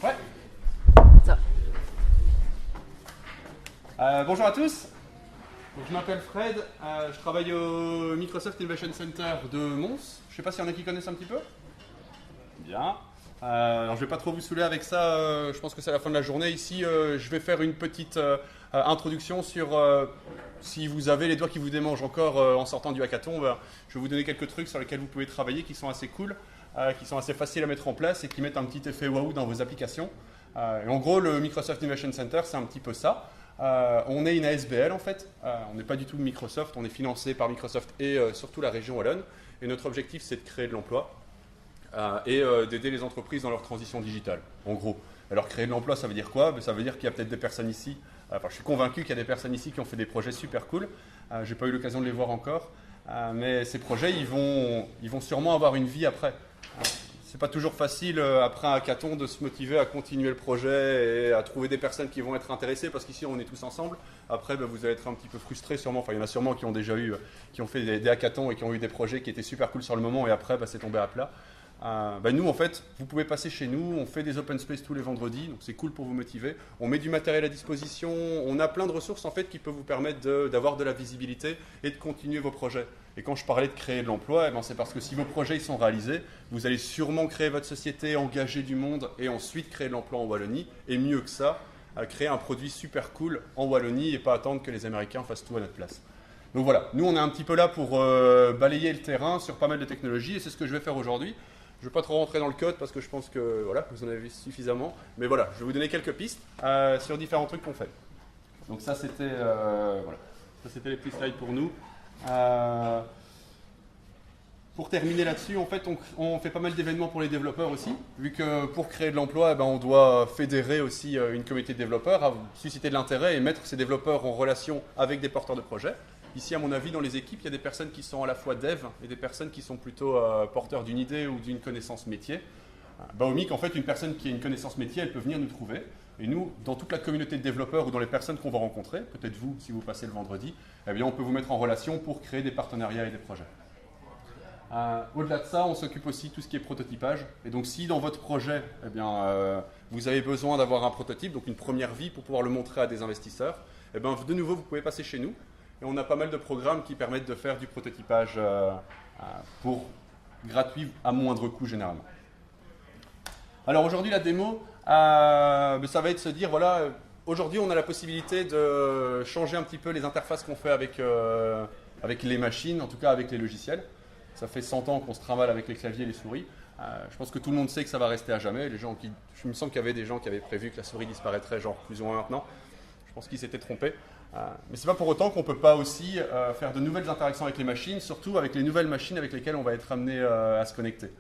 Ouais. Ça. Bonjour à tous. Donc, je m'appelle Fred. Je travaille au Microsoft Innovation Center de Mons. Je ne sais pas s'il y en a qui connaissent un petit peu. Bien. Alors, je ne vais pas trop vous saouler avec ça. Je pense que c'est à la fin de la journée. Ici, je vais faire une petite introduction sur si vous avez les doigts qui vous démangent encore en sortant du hackathon. Je vais vous donner quelques trucs sur lesquels vous pouvez travailler qui sont assez cool, qui sont assez faciles à mettre en place et qui mettent un petit effet waouh dans vos applications. Et en gros, le Microsoft Innovation Center, c'est un petit peu ça. On est une ASBL en fait. On n'est pas du tout Microsoft. On est financé par Microsoft et surtout la région Wallonne. Et notre objectif, c'est de créer de l'emploi. Et d'aider les entreprises dans leur transition digitale, en gros. Alors créer de l'emploi, ça veut dire quoi? Ça veut dire qu'il y a peut-être des personnes ici, enfin je suis convaincu qu'il y a des personnes ici qui ont fait des projets super cool, je n'ai pas eu l'occasion de les voir encore, mais ces projets, ils vont sûrement avoir une vie après. C'est pas toujours facile, après un hackathon, de se motiver à continuer le projet et à trouver des personnes qui vont être intéressées, parce qu'ici on est tous ensemble. Après, vous allez être un petit peu frustrés sûrement, enfin il y en a sûrement qui ont déjà eu, qui ont fait des hackathons et qui ont eu des projets qui étaient super cool sur le moment et après c'est tombé à plat. Nous, en fait, vous pouvez passer chez nous, on fait des open space tous les vendredis, donc c'est cool pour vous motiver. On met du matériel à disposition, on a plein de ressources en fait qui peuvent vous permettre d'avoir de la visibilité et de continuer vos projets. Et quand je parlais de créer de l'emploi, c'est parce que si vos projets ils sont réalisés, vous allez sûrement créer votre société, engager du monde et ensuite créer de l'emploi en Wallonie. Et mieux que ça, créer un produit super cool en Wallonie et pas attendre que les Américains fassent tout à notre place. Donc voilà, nous on est un petit peu là pour balayer le terrain sur pas mal de technologies et c'est ce que je vais faire aujourd'hui. Je ne vais pas trop rentrer dans le code parce que je pense que voilà, vous en avez vu suffisamment. Mais voilà, je vais vous donner quelques pistes sur différents trucs qu'on fait. Donc ça, c'était voilà. Ça, c'était les petits slides pour nous. Pour terminer là-dessus, en fait, on fait pas mal d'événements pour les développeurs aussi. Vu que pour créer de l'emploi, on doit fédérer aussi une communauté de développeurs, susciter de l'intérêt et mettre ces développeurs en relation avec des porteurs de projets. Ici, à mon avis, dans les équipes, il y a des personnes qui sont à la fois dev et des personnes qui sont plutôt porteurs d'une idée ou d'une connaissance métier. Au MIC, en fait, une personne qui a une connaissance métier, elle peut venir nous trouver. Et nous, dans toute la communauté de développeurs ou dans les personnes qu'on va rencontrer, peut-être vous, si vous passez le vendredi, on peut vous mettre en relation pour créer des partenariats et des projets. Au-delà de ça, on s'occupe aussi de tout ce qui est prototypage. Et donc, si dans votre projet, vous avez besoin d'avoir un prototype, donc une première vie pour pouvoir le montrer à des investisseurs, de nouveau, vous pouvez passer chez nous. Et on a pas mal de programmes qui permettent de faire du prototypage pour gratuit à moindre coût généralement. Alors aujourd'hui, la démo, ça va être de se dire, voilà, aujourd'hui on a la possibilité de changer un petit peu les interfaces qu'on fait avec les machines, en tout cas avec les logiciels. Ça fait 100 ans qu'on se trimballe avec les claviers et les souris. Je pense que tout le monde sait que ça va rester à jamais. Je me sens qu'il y avait des gens qui avaient prévu que la souris disparaîtrait genre plus ou moins maintenant. Je pense qu'ils s'étaient trompés. Mais ce n'est pas pour autant qu'on ne peut pas aussi faire de nouvelles interactions avec les machines, surtout avec les nouvelles machines avec lesquelles on va être amené à se connecter.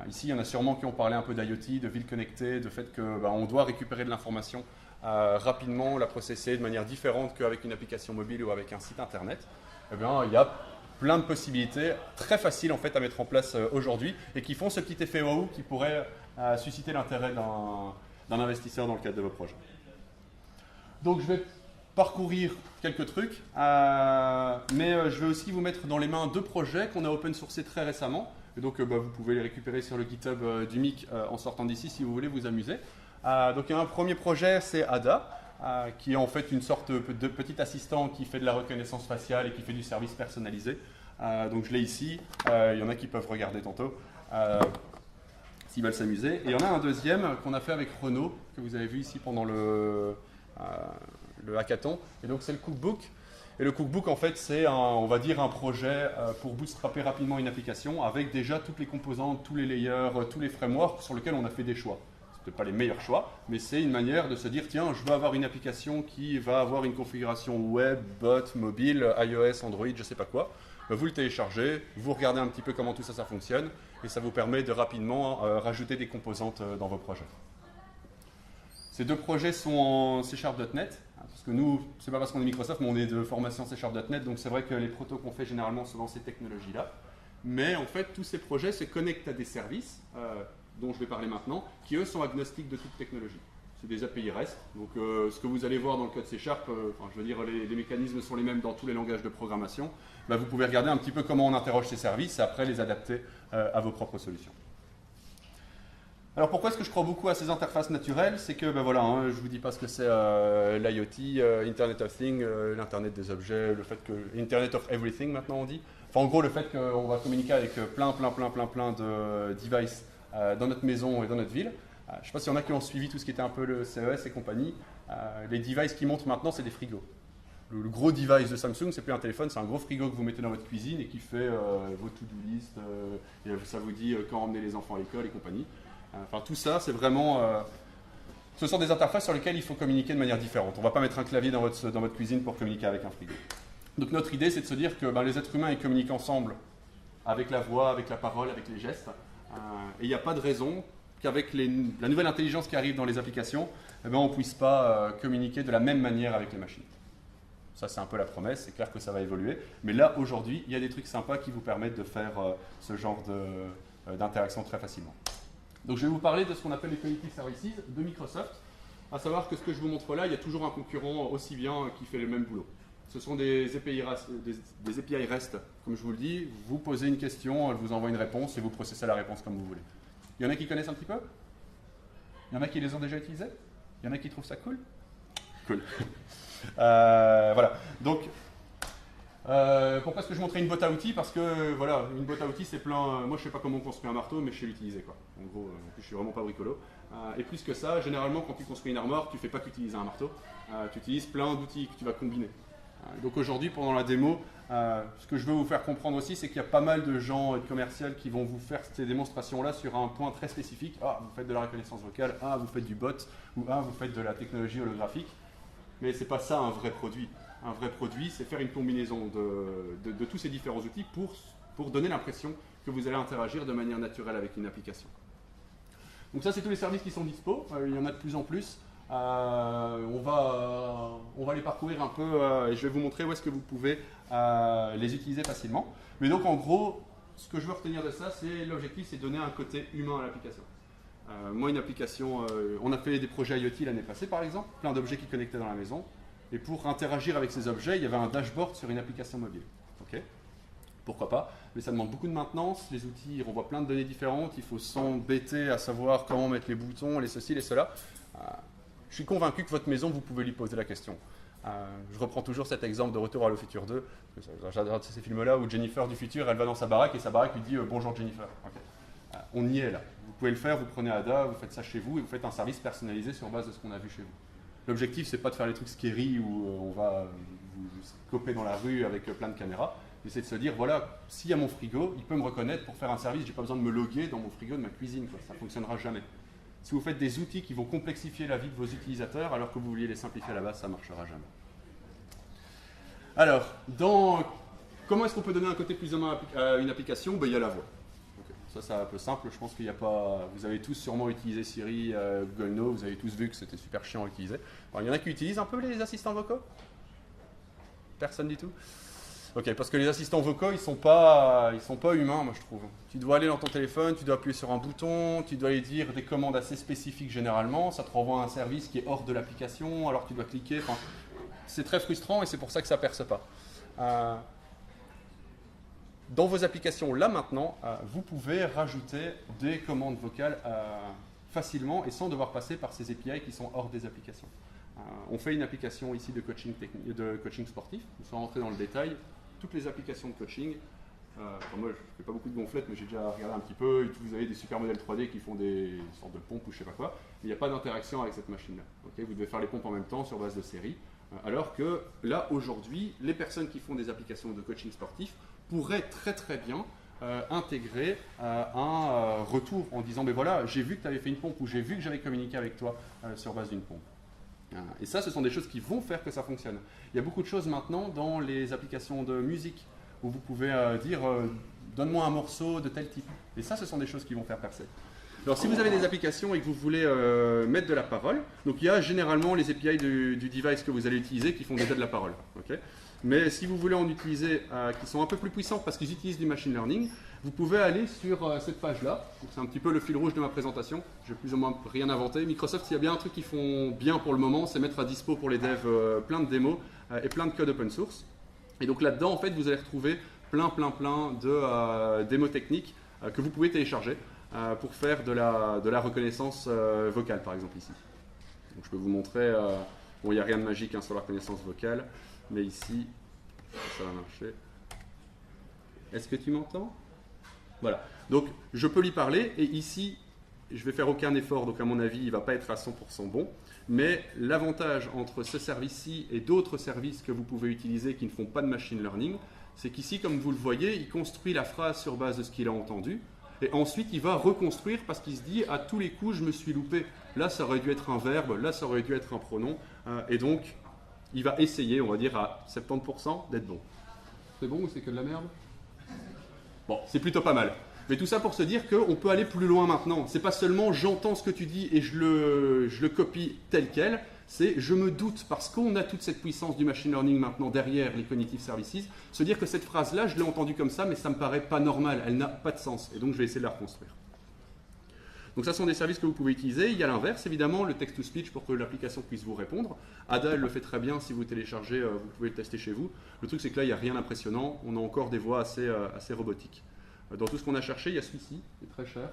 Ici, il y en a sûrement qui ont parlé un peu d'IoT, de ville connectée, de fait qu'on doit récupérer de l'information rapidement, la processer de manière différente qu'avec une application mobile ou avec un site internet. Il y a plein de possibilités très faciles en fait, à mettre en place aujourd'hui et qui font ce petit effet waouh qui pourrait susciter l'intérêt d'un investisseur dans le cadre de vos projets. Donc je vais parcourir quelques trucs, mais je vais aussi vous mettre dans les mains deux projets qu'on a open sourcés très récemment. Et donc vous pouvez les récupérer sur le GitHub du MIC en sortant d'ici si vous voulez vous amuser. Donc il y a un premier projet, c'est Ada, qui est en fait une sorte de petit assistant qui fait de la reconnaissance faciale et qui fait du service personnalisé. Donc je l'ai ici, il y en a qui peuvent regarder tantôt s'ils veulent s'amuser. Et il y en a un deuxième qu'on a fait avec Renaud, que vous avez vu ici pendant le hackathon. Et donc c'est le cookbook. Et le cookbook en fait c'est on va dire un projet pour bootstrapper rapidement une application avec déjà toutes les composantes, tous les layers, tous les frameworks sur lesquels on a fait des choix. C'est peut-être pas les meilleurs choix, mais c'est une manière de se dire tiens, je veux avoir une application qui va avoir une configuration web, bot, mobile, iOS, Android, je sais pas quoi. Vous le téléchargez, vous regardez un petit peu comment tout ça fonctionne et ça vous permet de rapidement rajouter des composantes dans vos projets. Ces deux projets sont en C#.net, parce que nous, c'est pas parce qu'on est Microsoft, mais on est de formation C#.net, donc c'est vrai que les protos qu'on fait généralement sont dans ces technologies-là. Mais en fait, tous ces projets se connectent à des services, dont je vais parler maintenant, qui eux sont agnostiques de toute technologie. C'est des API REST, donc ce que vous allez voir dans le code C#, je veux dire, les mécanismes sont les mêmes dans tous les langages de programmation. Vous pouvez regarder un petit peu comment on interroge ces services et après les adapter à vos propres solutions. Alors pourquoi est-ce que je crois beaucoup à ces interfaces naturelles? C'est que, ben voilà, je vous dis pas ce que c'est l'IoT, Internet of Things, l'Internet des objets, le fait que Internet of Everything maintenant on dit. Enfin en gros le fait qu'on va communiquer avec plein de devices dans notre maison et dans notre ville. Je ne sais pas s'il y en a qui ont suivi tout ce qui était un peu le CES et compagnie. Les devices qui montent maintenant, c'est des frigos. Le gros device de Samsung, c'est plus un téléphone, c'est un gros frigo que vous mettez dans votre cuisine et qui fait vos to-do list, et ça vous dit quand emmener les enfants à l'école et compagnie. Enfin, tout ça, c'est vraiment... ce sont des interfaces sur lesquelles il faut communiquer de manière différente. On ne va pas mettre un clavier dans votre cuisine pour communiquer avec un frigo. Donc notre idée, c'est de se dire que les êtres humains, ils communiquent ensemble avec la voix, avec la parole, avec les gestes. Et il n'y a pas de raison qu'avec la nouvelle intelligence qui arrive dans les applications, on ne puisse pas communiquer de la même manière avec les machines. Ça, c'est un peu la promesse, c'est clair que ça va évoluer. Mais là, aujourd'hui, il y a des trucs sympas qui vous permettent de faire ce genre d'interaction très facilement. Donc, je vais vous parler de ce qu'on appelle les Cognitive Services de Microsoft. À savoir que ce que je vous montre là, il y a toujours un concurrent aussi bien qui fait le même boulot. Ce sont des API REST, comme je vous le dis. Vous posez une question, elle vous envoie une réponse et vous processez la réponse comme vous voulez. Il y en a qui connaissent un petit peu? Il y en a qui les ont déjà utilisés? Il y en a qui trouvent ça cool? Cool. Voilà. Donc, pourquoi est-ce que je montrais une boîte à outils? Parce que, voilà, une boîte à outils, c'est plein... moi, je ne sais pas comment on construit un marteau, mais je sais l'utiliser, quoi. En gros, je ne suis vraiment pas bricolo. Et plus que ça, généralement, quand tu construis une armoire, tu ne fais pas qu'utiliser un marteau. Tu utilises plein d'outils que tu vas combiner. Donc aujourd'hui, pendant la démo, ce que je veux vous faire comprendre aussi, c'est qu'il y a pas mal de gens commerciaux qui vont vous faire ces démonstrations-là sur un point très spécifique. Ah, vous faites de la reconnaissance vocale, ah, vous faites du bot, ou ah, vous faites de la technologie holographique. Mais ce n'est pas ça un vrai produit. Un vrai produit, c'est faire une combinaison de tous ces différents outils pour donner l'impression que vous allez interagir de manière naturelle avec une application. Donc ça, c'est tous les services qui sont dispo. Il y en a de plus en plus. On va les parcourir un peu et je vais vous montrer où est-ce que vous pouvez les utiliser facilement. Mais donc en gros, ce que je veux retenir de ça, c'est l'objectif, c'est de donner un côté humain à l'application. Moi, une application, on a fait des projets IoT l'année passée par exemple, plein d'objets qui connectaient dans la maison. Et pour interagir avec ces objets, il y avait un dashboard sur une application mobile. Okay, pourquoi pas? Mais ça demande beaucoup de maintenance, les outils ils renvoient plein de données différentes, il faut s'embêter à savoir comment mettre les boutons, les ceci, les cela. Je suis convaincu que votre maison, vous pouvez lui poser la question. Je reprends toujours cet exemple de Retour à le futur 2. J'adore ces films-là où Jennifer du futur, elle va dans sa baraque et sa baraque lui dit bonjour Jennifer. Okay. On y est là. Vous pouvez le faire, vous prenez Ada, vous faites ça chez vous et vous faites un service personnalisé sur base de ce qu'on a vu chez vous. L'objectif, c'est pas de faire les trucs scary où on va vous coper dans la rue avec plein de caméras. C'est de se dire, voilà, s'il y a mon frigo, il peut me reconnaître pour faire un service, j'ai pas besoin de me loguer dans mon frigo de ma cuisine, quoi. Ça ne fonctionnera jamais. Si vous faites des outils qui vont complexifier la vie de vos utilisateurs alors que vous vouliez les simplifier à la base, ça ne marchera jamais. Alors, comment est-ce qu'on peut donner un côté plus humain à une application? Il y a la voix. Okay. Ça, c'est un peu simple. Je pense qu'il n'y a pas... Vous avez tous sûrement utilisé Siri, Google No. Vous avez tous vu que c'était super chiant à utiliser. Alors, il y en a qui utilisent un peu les assistants vocaux? Personne du tout? Ok, parce que les assistants vocaux, ils sont pas humains, moi je trouve. Tu dois aller dans ton téléphone, tu dois appuyer sur un bouton, tu dois aller dire des commandes assez spécifiques généralement, ça te renvoie à un service qui est hors de l'application, alors tu dois cliquer. Enfin, c'est très frustrant et c'est pour ça que ça ne perce pas. Dans vos applications, là maintenant, vous pouvez rajouter des commandes vocales facilement et sans devoir passer par ces API qui sont hors des applications. On fait une application ici de coaching sportif, sans rentrer dans le détail. Toutes les applications de coaching, moi je ne fais pas beaucoup de gonflettes, mais j'ai déjà regardé un petit peu, vous avez des super modèles 3D qui font des sortes de pompes ou je ne sais pas quoi, mais il n'y a pas d'interaction avec cette machine-là. Okay, vous devez faire les pompes en même temps sur base de série, alors que là, aujourd'hui, les personnes qui font des applications de coaching sportif pourraient très très bien intégrer un retour en disant, mais voilà, j'ai vu que tu avais fait une pompe ou j'ai vu que j'avais communiqué avec toi sur base d'une pompe. Et ça, ce sont des choses qui vont faire que ça fonctionne. Il y a beaucoup de choses maintenant dans les applications de musique où vous pouvez dire donne-moi un morceau de tel type. Et ça, ce sont des choses qui vont faire percer. Alors, si vous avez des applications et que vous voulez mettre de la parole, donc il y a généralement les API du device que vous allez utiliser qui font déjà de la parole. Okay, mais si vous voulez en utiliser qui sont un peu plus puissantes parce qu'ils utilisent du machine learning, vous pouvez aller sur cette page-là. C'est un petit peu le fil rouge de ma présentation. Je n'ai plus ou moins rien inventé. Microsoft, s'il y a bien un truc qu'ils font bien pour le moment, c'est mettre à dispo pour les devs plein de démos et plein de code open source. Et donc là-dedans, en fait, vous allez retrouver plein de démos techniques que vous pouvez télécharger. pour faire de la reconnaissance vocale, par exemple, ici. Donc, je peux vous montrer, bon, il n'y a rien de magique sur la reconnaissance vocale, mais ici, ça va marcher. Est-ce que tu m'entends? Voilà. Donc, je peux lui parler, et ici, je vais faire aucun effort, donc à mon avis, il ne va pas être à 100% bon. Mais l'avantage entre ce service-ci et d'autres services que vous pouvez utiliser qui ne font pas de machine learning, c'est qu'ici, comme vous le voyez, il construit la phrase sur base de ce qu'il a entendu. Et ensuite, il va reconstruire parce qu'il se dit, à tous les coups, je me suis loupé. Là, ça aurait dû être un verbe, là, ça aurait dû être un pronom. Et donc, il va essayer, on va dire, à 70% d'être bon. C'est bon ou c'est que de la merde? Bon, c'est plutôt pas mal. Mais tout ça pour se dire qu'on peut aller plus loin maintenant. C'est pas seulement j'entends ce que tu dis et je le copie tel quel, c'est je me doute parce qu'on a toute cette puissance du machine learning maintenant derrière les cognitive services, se dire que cette phrase-là, je l'ai entendue comme ça, mais ça me paraît pas normal, elle n'a pas de sens. Et donc je vais essayer de la reconstruire. Donc ça sont des services que vous pouvez utiliser. Il y a l'inverse, évidemment, le text-to-speech pour que l'application puisse vous répondre. Ada, elle le fait très bien. Si vous téléchargez, vous pouvez le tester chez vous. Le truc, c'est que là, il n'y a rien d'impressionnant. On a encore des voix assez robotiques. Dans tout ce qu'on a cherché, il y a celui-ci, qui est très cher.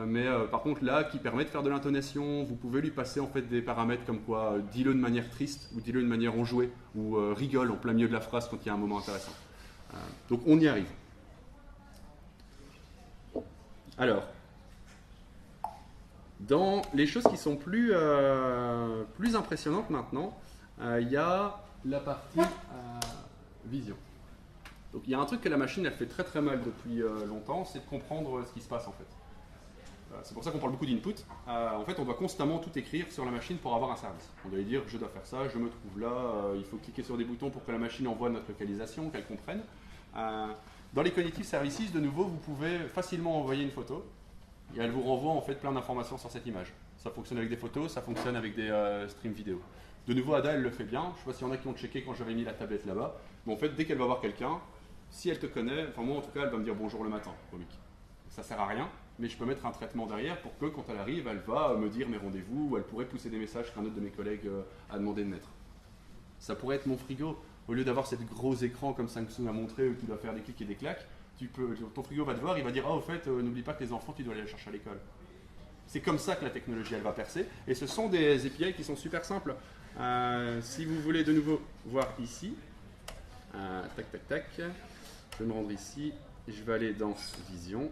Mais par contre, là, qui permet de faire de l'intonation, vous pouvez lui passer en fait des paramètres comme quoi dis-le de manière triste, ou dis-le de manière enjouée, ou rigole en plein milieu de la phrase quand il y a un moment intéressant. Donc on y arrive. Alors, dans les choses qui sont plus impressionnantes maintenant, il y a la partie vision. Donc il y a un truc que la machine elle fait très très mal depuis longtemps, c'est de comprendre ce qui se passe en fait. C'est pour ça qu'on parle beaucoup d'input. En fait, on doit constamment tout écrire sur la machine pour avoir un service. On doit lui dire je dois faire ça, je me trouve là, il faut cliquer sur des boutons pour que la machine envoie notre localisation, qu'elle comprenne. Dans les cognitive services, de nouveau, vous pouvez facilement envoyer une photo et elle vous renvoie en fait plein d'informations sur cette image. Ça fonctionne avec des photos, ça fonctionne avec des streams vidéo. De nouveau, Ada, elle le fait bien. Je ne sais pas s'il y en a qui ont checké quand j'avais mis la tablette là-bas. Mais en fait, dès qu'elle va voir quelqu'un, si elle te connaît, enfin moi en tout cas, elle va me dire bonjour le matin, comique. Ça sert à rien, mais je peux mettre un traitement derrière pour que quand elle arrive, elle va me dire mes rendez-vous ou elle pourrait pousser des messages qu'un autre de mes collègues a demandé de mettre. Ça pourrait être mon frigo. Au lieu d'avoir cette gros écran comme Samsung a montré où tu dois faire des clics et des claques, ton frigo va te voir, il va dire au fait, n'oublie pas que les enfants, tu dois aller les chercher à l'école. C'est comme ça que la technologie, elle va percer. Et ce sont des API qui sont super simples. Si vous voulez de nouveau voir ici, tac, tac, tac, je vais me rendre ici, et je vais aller dans Vision.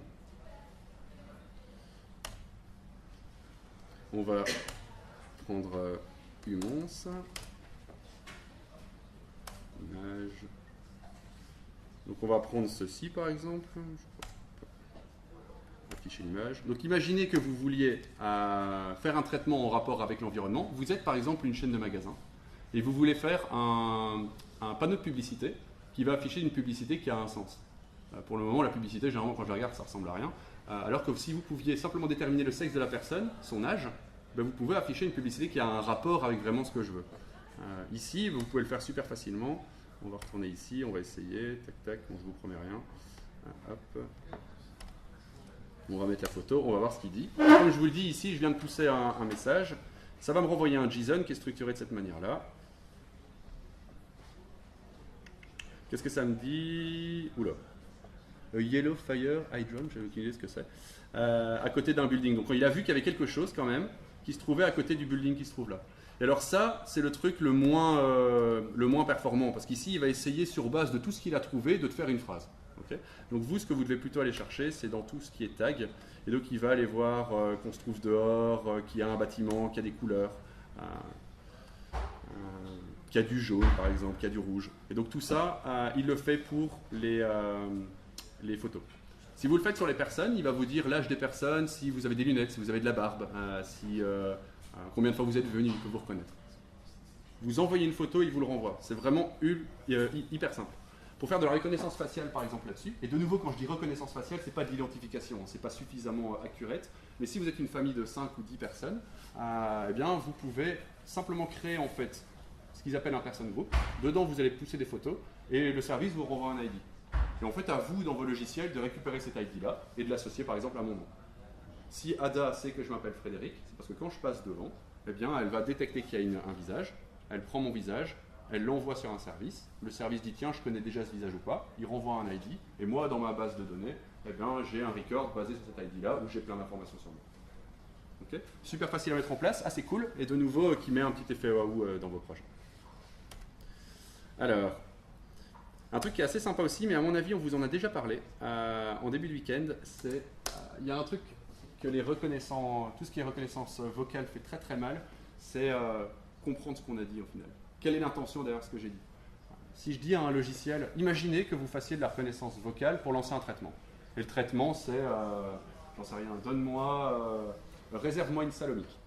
On va prendre Humons, image. Donc on va prendre ceci par exemple, afficher l'image. Donc imaginez que vous vouliez faire un traitement en rapport avec l'environnement. Vous êtes par exemple une chaîne de magasins et vous voulez faire un panneau de publicité qui va afficher une publicité qui a un sens. Pour le moment, la publicité, généralement, quand je la regarde, ça ressemble à rien. Alors que si vous pouviez simplement déterminer le sexe de la personne, son âge, ben vous pouvez afficher une publicité qui a un rapport avec vraiment ce que je veux. Ici, vous pouvez le faire super facilement. On va retourner ici, on va essayer. Tac, tac, bon, je vous promets rien. Hop. On va mettre la photo, on va voir ce qu'il dit. Comme je vous le dis ici, je viens de pousser un message. Ça va me renvoyer un JSON qui est structuré de cette manière-là. Qu'est-ce que ça me dit? Oula. Yellow Fire Hydrant, j'avais aucune idée ce que c'est. À côté d'un building. Donc il a vu qu'il y avait quelque chose quand même qui se trouvait à côté du building qui se trouve là. Et alors ça, c'est le truc le moins performant. Parce qu'ici, il va essayer sur base de tout ce qu'il a trouvé de te faire une phrase. Okay, donc vous, ce que vous devez plutôt aller chercher, c'est dans tout ce qui est tag. Et donc il va aller voir qu'on se trouve dehors, qu'il y a un bâtiment, qu'il y a des couleurs. Qu'il y a du jaune par exemple, qu'il y a du rouge. Et donc tout ça, il le fait pour les photos. Si vous le faites sur les personnes, il va vous dire l'âge des personnes, si vous avez des lunettes, si vous avez de la barbe, combien de fois vous êtes venu, il peut vous reconnaître. Vous envoyez une photo, il vous le renvoie. C'est vraiment hyper simple. Pour faire de la reconnaissance faciale par exemple là-dessus, et de nouveau quand je dis reconnaissance faciale, ce n'est pas de l'identification, ce n'est pas suffisamment accurate, mais si vous êtes une famille de 5 ou 10 personnes, eh bien vous pouvez simplement créer en fait ce qu'ils appellent un person group. Dedans, vous allez pousser des photos et le service vous renvoie un ID. Et en fait, à vous, dans vos logiciels, de récupérer cet ID-là et de l'associer par exemple à mon nom. Si Ada sait que je m'appelle Frédéric, c'est parce que quand je passe devant, eh bien, elle va détecter qu'il y a un visage, elle prend mon visage, elle l'envoie sur un service. Le service dit tiens, je connais déjà ce visage ou pas. Il renvoie un ID. Et moi, dans ma base de données, eh bien, j'ai un record basé sur cet ID-là où j'ai plein d'informations sur moi. Okay. Super facile à mettre en place, assez cool. Et de nouveau, qui met un petit effet waouh dans vos projets. Alors, un truc qui est assez sympa aussi, mais à mon avis, on vous en a déjà parlé en début de week-end, c'est il y a un truc que tout ce qui est reconnaissance vocale fait très très mal, c'est comprendre ce qu'on a dit au final. Quelle est l'intention derrière ce que j'ai dit? Si je dis à un logiciel, imaginez que vous fassiez de la reconnaissance vocale pour lancer un traitement. Et le traitement, c'est, j'en sais rien, réserve-moi une salle omique.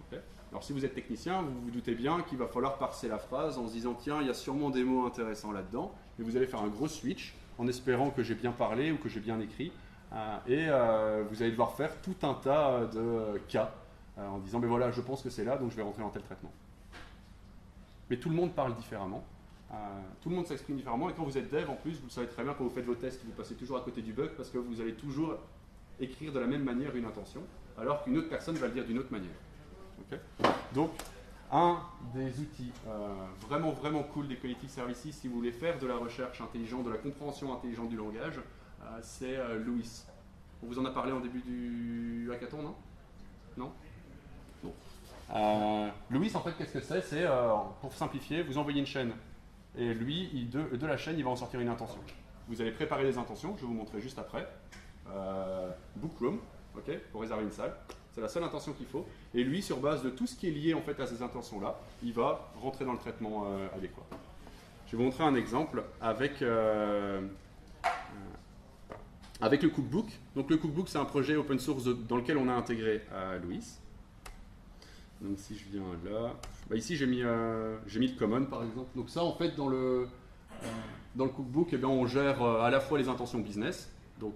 Okay. Alors si vous êtes technicien, vous vous doutez bien qu'il va falloir parser la phrase en se disant tiens, il y a sûrement des mots intéressants là-dedans, et vous allez faire un gros switch en espérant que j'ai bien parlé ou que j'ai bien écrit, et vous allez devoir faire tout un tas de cas en disant mais voilà, je pense que c'est là, donc je vais rentrer dans tel traitement. Mais tout le monde parle différemment, tout le monde s'exprime différemment, et quand vous êtes dev en plus, vous le savez très bien, quand vous faites vos tests, vous passez toujours à côté du bug parce que vous allez toujours écrire de la même manière une intention, alors qu'une autre personne va le dire d'une autre manière. Okay. Donc, un des outils vraiment cool des Cognitive Services, si vous voulez faire de la recherche intelligente, de la compréhension intelligente du langage, c'est LUIS. On vous en a parlé en début du hackathon, non? Non? Bon. LUIS, en fait, qu'est-ce que c'est? C'est, pour simplifier, vous envoyez une chaîne, et lui, de la chaîne, il va en sortir une intention. Vous allez préparer les intentions, je vais vous montrer juste après. Book room, okay, pour réserver une salle. C'est la seule intention qu'il faut. Et lui, sur base de tout ce qui est lié en fait à ces intentions-là, il va rentrer dans le traitement adéquat. Je vais vous montrer un exemple avec le Cookbook. Donc le Cookbook, c'est un projet open source dans lequel on a intégré LUIS. Donc si je viens là, ici j'ai mis le common par exemple. Donc ça en fait dans le Cookbook, eh bien, on gère à la fois les intentions business. Donc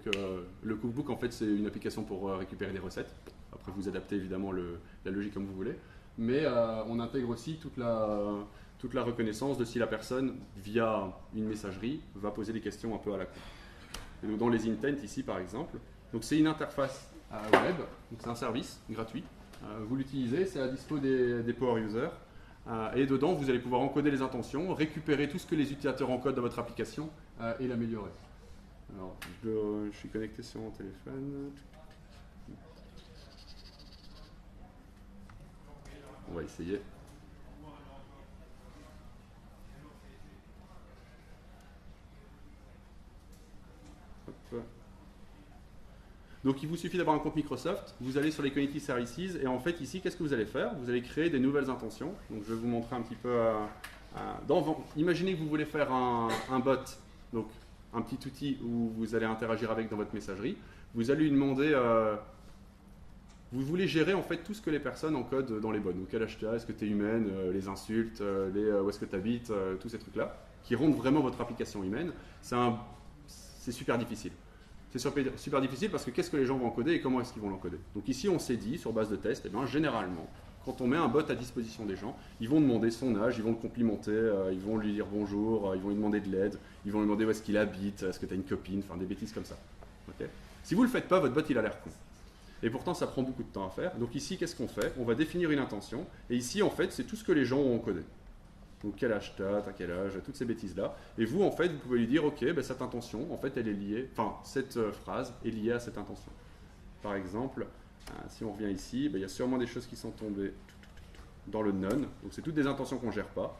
le Cookbook en fait c'est une application pour récupérer des recettes. Après vous adaptez évidemment la logique comme vous voulez. Mais on intègre aussi toute la reconnaissance de si la personne via une messagerie va poser des questions un peu à la con. Et donc dans les intents ici par exemple, donc c'est une interface web, donc c'est un service gratuit. Vous l'utilisez, c'est à dispo des power users. Et dedans, vous allez pouvoir encoder les intentions, récupérer tout ce que les utilisateurs encodent dans votre application et l'améliorer. Alors, je suis connecté sur mon téléphone. On va essayer. Hop. Donc il vous suffit d'avoir un compte Microsoft, vous allez sur les Cognitive Services et en fait ici qu'est-ce que vous allez faire? Vous allez créer des nouvelles intentions. Donc je vais vous montrer un petit peu. Imaginez que vous voulez faire un bot, donc un petit outil où vous allez interagir avec dans votre messagerie. Vous allez lui demander, vous voulez gérer en fait tout ce que les personnes encodent dans les bots. Donc LHTA, est-ce que tu es humaine, les insultes, où est-ce que tu habites, tous ces trucs-là, qui rendent vraiment votre application humaine. C'est super difficile. C'est super difficile parce que qu'est-ce que les gens vont encoder et comment est-ce qu'ils vont l'encoder. Donc ici, on s'est dit, sur base de tests, eh bien, généralement, quand on met un bot à disposition des gens, ils vont demander son âge, ils vont le complimenter, ils vont lui dire bonjour, ils vont lui demander de l'aide, ils vont lui demander où est-ce qu'il habite, est-ce que tu as une copine, enfin des bêtises comme ça. Okay. Si vous ne le faites pas, votre bot, il a l'air con. Et pourtant, ça prend beaucoup de temps à faire. Donc ici, qu'est-ce qu'on fait? On va définir une intention. Et ici, en fait, c'est tout ce que les gens ont encodé. Donc quel âge t'as quel âge, toutes ces bêtises-là. Et vous, en fait, vous pouvez lui dire, ok, ben, cette intention, en fait, elle est liée, enfin, cette phrase est liée à cette intention. Par exemple, si on revient ici, ben, il y a sûrement des choses qui sont tombées dans le none. Donc c'est toutes des intentions qu'on ne gère pas.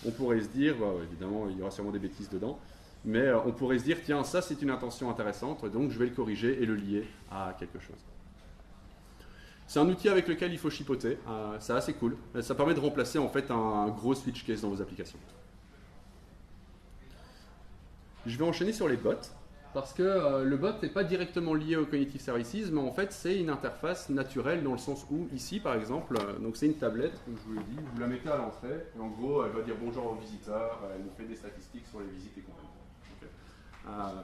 On pourrait se dire, évidemment, il y aura sûrement des bêtises dedans, mais on pourrait se dire, tiens, ça c'est une intention intéressante, donc je vais le corriger et le lier à quelque chose. C'est un outil avec lequel il faut chipoter, c'est assez cool. Ça permet de remplacer en fait un gros switch case dans vos applications. Je vais enchaîner sur les bots, parce que le bot n'est pas directement lié au Cognitive Services, mais en fait c'est une interface naturelle dans le sens où, ici par exemple, donc c'est une tablette, comme je vous l'ai dit, vous la mettez à l'entrée, et en gros elle va dire bonjour aux visiteurs, elle nous fait des statistiques sur les visites et compagnie. Okay.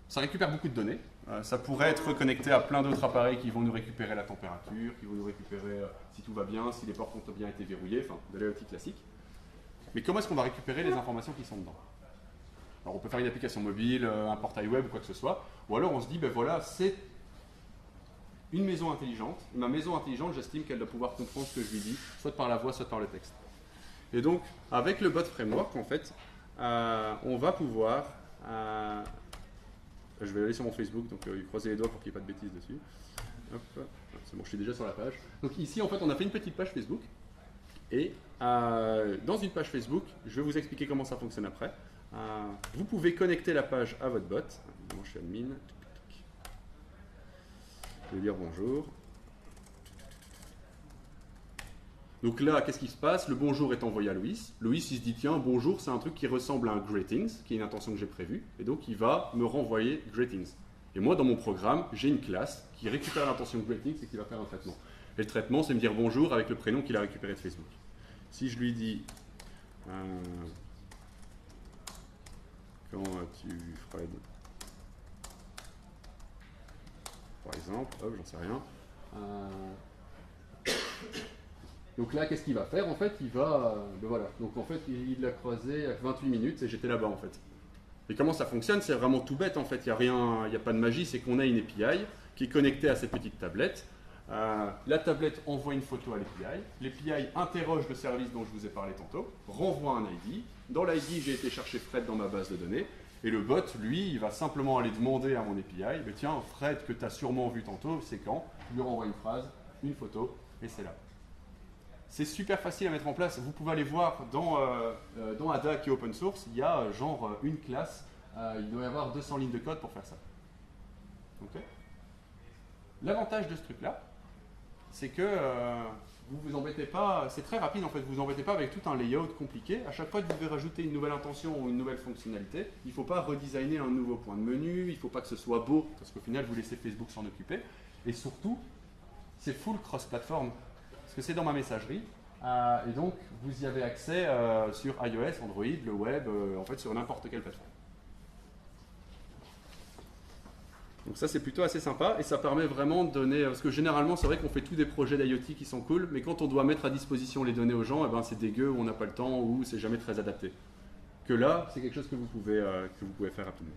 Ça récupère beaucoup de données. Ça pourrait être connecté à plein d'autres appareils qui vont nous récupérer la température, qui vont nous récupérer si tout va bien, si les portes ont bien été verrouillées, enfin de l'IoT classique. Mais comment est-ce qu'on va récupérer les informations qui sont dedans? Alors on peut faire une application mobile, un portail web ou quoi que ce soit, ou alors on se dit, ben voilà, c'est une maison intelligente. Ma maison intelligente, j'estime qu'elle doit pouvoir comprendre ce que je lui dis, soit par la voix, soit par le texte. Et donc, avec le bot framework, en fait, on va pouvoir... je vais aller sur mon Facebook, donc croisez les doigts pour qu'il n'y ait pas de bêtises dessus. Hop, c'est bon, je suis déjà sur la page. Donc ici, en fait, on a fait une petite page Facebook. Et dans une page Facebook, je vais vous expliquer comment ça fonctionne après. Vous pouvez connecter la page à votre bot. Évidemment, je suis admin. Je vais dire bonjour. Donc là, qu'est-ce qui se passe? Le bonjour est envoyé à Louis. Louis, il se dit, tiens, bonjour, c'est un truc qui ressemble à un greetings, qui est une intention que j'ai prévue. Et donc, il va me renvoyer greetings. Et moi, dans mon programme, j'ai une classe qui récupère l'intention greetings et qui va faire un traitement. Et le traitement, c'est me dire bonjour avec le prénom qu'il a récupéré de Facebook. Si je lui dis quand as-tu Fred, par exemple, hop, j'en sais rien. Donc là, qu'est-ce qu'il va faire? En fait, il va... ben voilà. Donc en fait, il l'a croisé à 28 minutes et j'étais là-bas en fait. Et comment ça fonctionne? C'est vraiment tout bête en fait. Il n'y a rien, il n'y a pas de magie. C'est qu'on a une API qui est connectée à cette petite tablette. La tablette envoie une photo à l'API. L'API interroge le service dont je vous ai parlé tantôt, renvoie un ID. Dans l'ID, j'ai été chercher Fred dans ma base de données. Et le bot, lui, il va simplement aller demander à mon API, ben tiens, Fred, que tu as sûrement vu tantôt, c'est quand? Je lui renvoie une phrase, une photo, et c'est là. C'est super facile à mettre en place. Vous pouvez aller voir dans Ada qui est open source, il y a genre une classe, il doit y avoir 200 lignes de code pour faire ça. Okay. L'avantage de ce truc-là, c'est que vous vous embêtez pas, c'est très rapide en fait, vous vous embêtez pas avec tout un layout compliqué. À chaque fois que vous devez rajouter une nouvelle intention ou une nouvelle fonctionnalité, il ne faut pas redesigner un nouveau point de menu, il ne faut pas que ce soit beau, parce qu'au final vous laissez Facebook s'en occuper. Et surtout, c'est full cross-platform, parce que c'est dans ma messagerie, et donc vous y avez accès sur iOS, Android, le web, en fait sur n'importe quelle plateforme. Donc ça c'est plutôt assez sympa et ça permet vraiment de donner, parce que généralement c'est vrai qu'on fait tous des projets d'IoT qui sont cool, mais quand on doit mettre à disposition les données aux gens, eh ben, c'est dégueu, ou on n'a pas le temps, ou c'est jamais très adapté. Que là, c'est quelque chose que vous pouvez faire rapidement.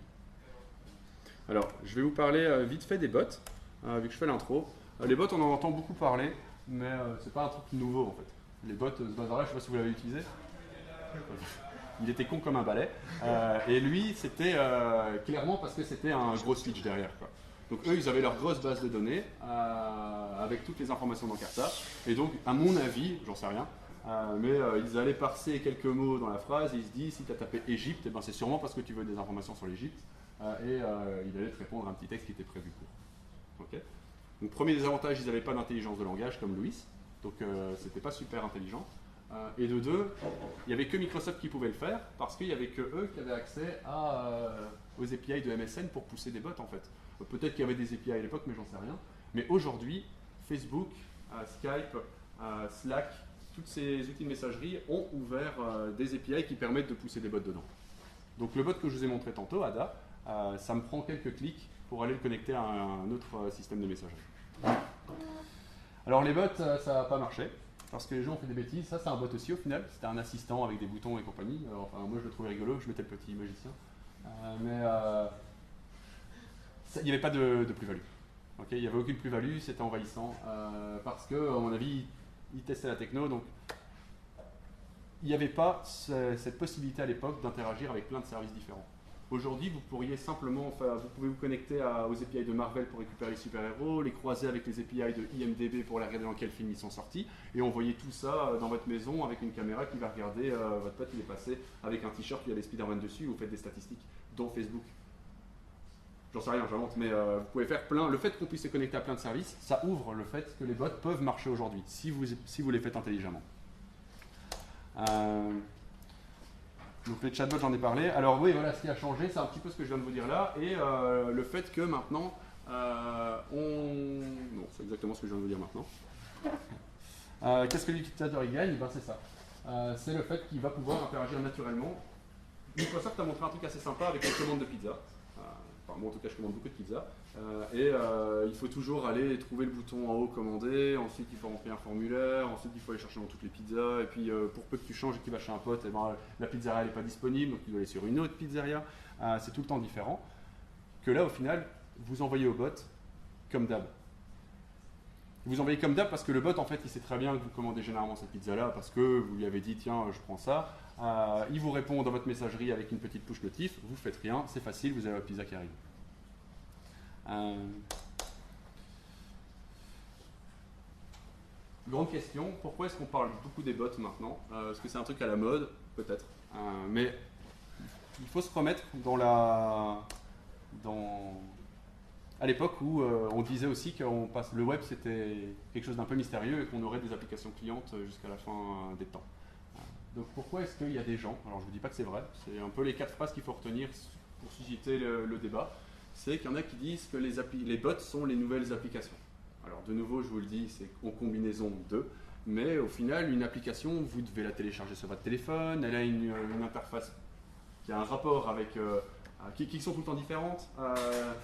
Alors, je vais vous parler vite fait des bots, vu que je fais l'intro. Les bots, on en entend beaucoup parler, mais c'est pas un truc nouveau en fait. Les bots, ce bazar-là, je sais pas si vous l'avez utilisé. Il était con comme un balai. Et lui, c'était clairement parce que c'était un gros switch derrière, quoi. Donc eux, ils avaient leur grosse base de données avec toutes les informations d'Encarta. Et donc, à mon avis, j'en sais rien, mais ils allaient parser quelques mots dans la phrase et ils se disent, si tu as tapé Égypte, eh ben, c'est sûrement parce que tu veux des informations sur l'Égypte. Et il allait te répondre un petit texte qui était prévu pour. Okay. Donc premier désavantage, ils n'avaient pas d'intelligence de langage comme Louis. Donc c'était pas super intelligent. Et de deux, il n'y avait que Microsoft qui pouvait le faire parce qu'il n'y avait que eux qui avaient accès aux API de MSN pour pousser des bots en fait. Peut-être qu'il y avait des API à l'époque, mais j'en sais rien. Mais aujourd'hui, Facebook, Skype, Slack, tous ces outils de messagerie ont ouvert des API qui permettent de pousser des bots dedans. Donc le bot que je vous ai montré tantôt, Ada, ça me prend quelques clics pour aller le connecter à un autre système de messagerie. Alors les bots, ça n'a pas marché. Parce que les gens ont fait des bêtises, ça c'est un bot aussi au final, c'était un assistant avec des boutons et compagnie, enfin moi je le trouvais rigolo, je mettais le petit magicien, mais il n'y avait pas de plus-value, okay, il n'y avait aucune plus-value, c'était envahissant, parce que à mon avis ils testaient la techno, donc il n'y avait pas cette possibilité à l'époque d'interagir avec plein de services différents. Aujourd'hui, vous pourriez simplement, vous pouvez vous connecter aux API de Marvel pour récupérer les super-héros, les croiser avec les API de IMDb pour regarder dans quel film ils sont sortis, et envoyer tout ça dans votre maison avec une caméra qui va regarder votre pote qui est passé avec un t-shirt qui a des Spider-Man dessus, vous faites des statistiques dans Facebook. J'en sais rien, j'invente, mais vous pouvez faire plein. Le fait qu'on puisse se connecter à plein de services, ça ouvre le fait que les bots peuvent marcher aujourd'hui, si vous les faites intelligemment. Donc les chatbots, j'en ai parlé. Alors oui, voilà, ce qui a changé, c'est un petit peu ce que je viens de vous dire là, et le fait que maintenant, non, c'est exactement ce que je viens de vous dire maintenant. Qu'est-ce que l'utilisateur y gagne? Ben, c'est ça. C'est le fait qu'il va pouvoir interagir naturellement. Microsoft a montré un truc assez sympa avec les commandes de pizza. Enfin, moi en tout cas je commande beaucoup de pizza. Il faut toujours aller trouver le bouton en haut commander, ensuite il faut remplir un formulaire, ensuite il faut aller chercher dans toutes les pizzas, et puis pour peu que tu changes et que tu vas chez un pote, et ben, la pizzeria n'est pas disponible, donc tu dois aller sur une autre pizzeria. C'est tout le temps différent. Que là au final, vous envoyez au bot comme d'hab. Vous envoyez comme d'hab parce que le bot, en fait, il sait très bien que vous commandez généralement cette pizza-là parce que vous lui avez dit, tiens, je prends ça. Il vous répond dans votre messagerie avec une petite push notif. Vous faites rien, c'est facile, vous avez votre pizza qui arrive. Grande question, pourquoi est-ce qu'on parle beaucoup des bots maintenant? Est-ce que c'est un truc à la mode? Peut-être. Mais il faut se remettre à l'époque où on disait aussi que le web c'était quelque chose d'un peu mystérieux et qu'on aurait des applications clientes jusqu'à la fin des temps. Donc pourquoi est-ce qu'il y a des gens, alors je ne vous dis pas que c'est vrai, c'est un peu les 4 phrases qu'il faut retenir pour susciter le débat, c'est qu'il y en a qui disent que les bots sont les nouvelles applications. Alors de nouveau, je vous le dis, c'est en combinaison de, mais au final, une application, vous devez la télécharger sur votre téléphone, elle a une interface qui a un rapport avec, qui sont tout le temps différentes,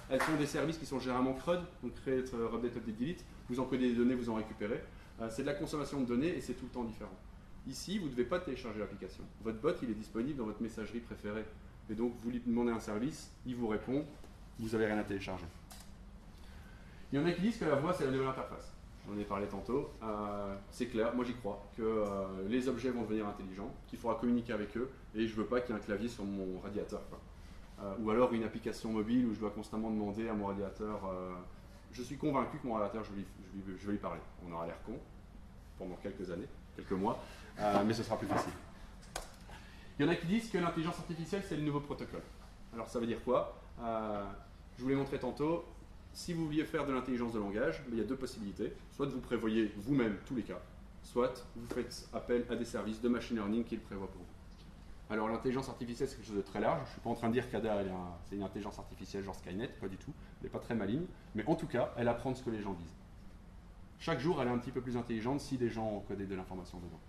elles font des services qui sont généralement CRUD, donc Create, Update, Update, Delete, vous encodez des données, vous en récupérez, c'est de la consommation de données et c'est tout le temps différent. Ici, vous ne devez pas télécharger l'application, votre bot il est disponible dans votre messagerie préférée, et donc vous lui demandez un service, il vous répond, vous n'avez rien à télécharger. Il y en a qui disent que la voix c'est la nouvelle interface. J'en ai parlé tantôt. C'est clair, moi j'y crois, que les objets vont devenir intelligents, qu'il faudra communiquer avec eux, et je veux pas qu'il y ait un clavier sur mon radiateur. Ou alors une application mobile où je dois constamment demander à mon radiateur. Je suis convaincu que mon radiateur, je vais lui parler. On aura l'air con pendant quelques années, quelques mois, mais ce sera plus facile. Il y en a qui disent que l'intelligence artificielle c'est le nouveau protocole. Alors ça veut dire quoi? Je vous l'ai montré tantôt. Si vous vouliez faire de l'intelligence de langage, il y a 2 possibilités. Soit vous prévoyez vous-même tous les cas, soit vous faites appel à des services de machine learning qui le prévoient pour vous. Alors l'intelligence artificielle c'est quelque chose de très large. Je ne suis pas en train de dire qu'Ada c'est une intelligence artificielle genre Skynet, pas du tout. Elle n'est pas très maligne, mais en tout cas, elle apprend ce que les gens disent. Chaque jour, elle est un petit peu plus intelligente si des gens ont codé de l'information dedans.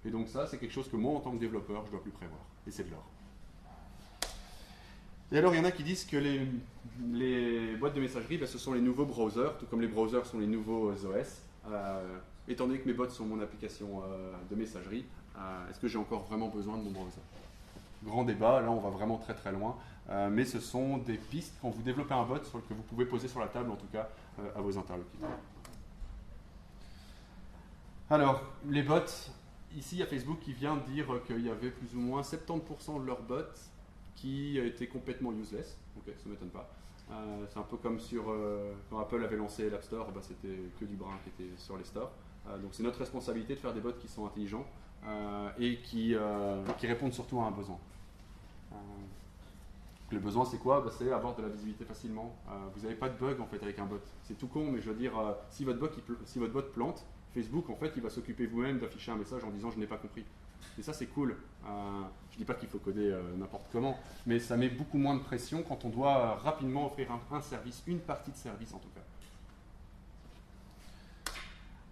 Et donc ça, c'est quelque chose que moi, en tant que développeur, je ne dois plus prévoir. Et c'est de l'or. Et alors, il y en a qui disent que les boîtes de messagerie, ce sont les nouveaux browsers, tout comme les browsers sont les nouveaux OS. Étant donné que mes bots sont mon application de messagerie, est-ce que j'ai encore vraiment besoin de mon browser? Grand débat, là on va vraiment très très loin, mais ce sont des pistes quand vous développez un bot que vous pouvez poser sur la table, en tout cas, à vos interlocuteurs. Alors, les bots, ici il y a Facebook qui vient de dire qu'il y avait plus ou moins 70% de leurs bots qui étaient complètement useless. Ok, ça ne m'étonne pas. C'est un peu comme quand Apple avait lancé l'App Store, c'était que du brin qui était sur les stores. Donc c'est notre responsabilité de faire des bots qui sont intelligents et qui répondent surtout à un besoin. Le besoin c'est quoi? C'est avoir de la visibilité facilement. Vous n'avez pas de bug en fait avec un bot. C'est tout con, mais je veux dire, si votre bot plante, Facebook en fait il va s'occuper vous-même d'afficher un message en disant je n'ai pas compris. Et ça c'est cool. Je ne dis pas qu'il faut coder n'importe comment, mais ça met beaucoup moins de pression quand on doit rapidement offrir un service, une partie de service en tout cas.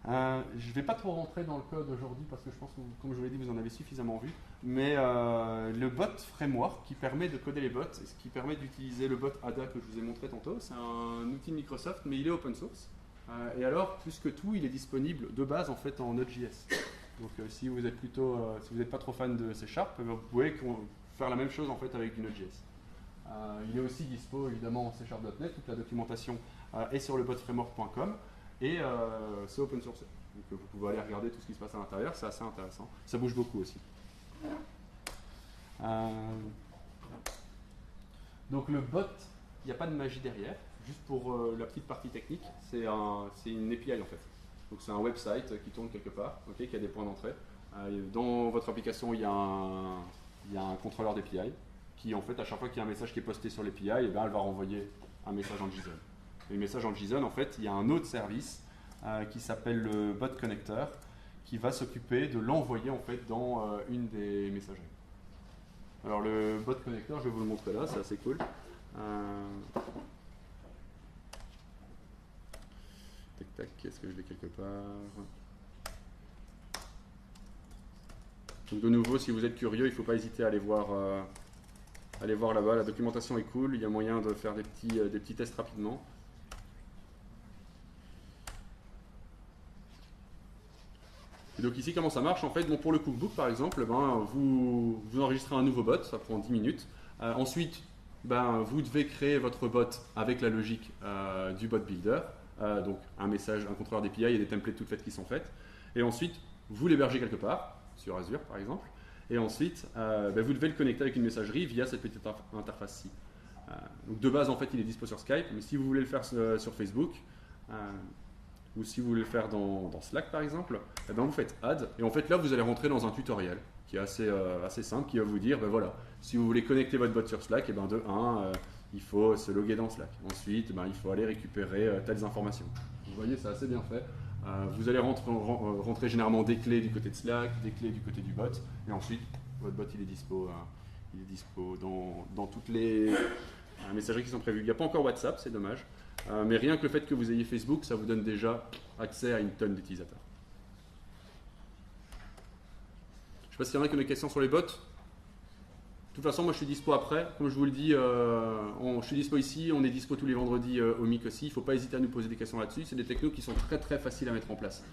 Je ne vais pas trop rentrer dans le code aujourd'hui parce que je pense que, comme je vous l'ai dit, vous en avez suffisamment vu. Mais le bot framework qui permet de coder les bots, et ce qui permet d'utiliser le bot ADA que je vous ai montré tantôt, c'est un outil de Microsoft, mais il est open source. Et alors, plus que tout, il est disponible de base en fait en Node.js. Donc si vous êtes si vous n'êtes pas trop fan de C#, vous pouvez faire la même chose en fait avec du Node.js. Il est aussi dispo évidemment en C#.net, toute la documentation est sur le botframework.com. Et c'est open source. Donc vous pouvez aller regarder tout ce qui se passe à l'intérieur, c'est assez intéressant. Ça bouge beaucoup aussi. Donc le bot, il n'y a pas de magie derrière. Juste pour la petite partie technique, c'est une API en fait. Donc c'est un website qui tourne quelque part, qui a des points d'entrée. Dans votre application, il y a un contrôleur d'API qui en fait, à chaque fois qu'il y a un message qui est posté sur l'API, elle va renvoyer un message en JSON. Et le message en JSON, en fait, il y a un autre service qui s'appelle le bot connector qui va s'occuper de l'envoyer en fait dans une des messageries. Alors le bot connector, je vais vous le montrer là, c'est assez cool. Tac tac, est-ce que je l'ai quelque part? Donc de nouveau, si vous êtes curieux, il ne faut pas hésiter à aller voir là-bas. La documentation est cool, il y a moyen de faire des petits tests rapidement. Et donc ici, comment ça marche? En fait, pour le cookbook, par exemple, vous enregistrez un nouveau bot, ça prend 10 minutes. Ensuite, vous devez créer votre bot avec la logique du bot builder. donc un message, un contrôleur d'API, il y a des templates toutes faites qui sont faites. Et ensuite, vous l'hébergez quelque part, sur Azure par exemple, et ensuite, vous devez le connecter avec une messagerie via cette petite interface-ci. Donc de base, en fait, il est dispo sur Skype, mais si vous voulez le faire sur Facebook, ou si vous voulez le faire dans Slack par exemple, vous faites Add, et en fait là, vous allez rentrer dans un tutoriel qui est assez simple, qui va vous dire, voilà, si vous voulez connecter votre bot sur Slack, de 1, il faut se loguer dans Slack. Ensuite, il faut aller récupérer telles informations. Vous voyez, c'est assez bien fait. Vous allez rentrer généralement des clés du côté de Slack, des clés du côté du bot, et ensuite, votre bot il est dispo dans toutes les messageries qui sont prévues. Il n'y a pas encore WhatsApp, c'est dommage, mais rien que le fait que vous ayez Facebook, ça vous donne déjà accès à une tonne d'utilisateurs. Je ne sais pas s'il y en a qui ont des questions sur les bots. De toute façon, moi je suis dispo après. Comme je vous le dis, je suis dispo ici, on est dispo tous les vendredis au MIC aussi. Il ne faut pas hésiter à nous poser des questions là-dessus. C'est des technos qui sont très très faciles à mettre en place.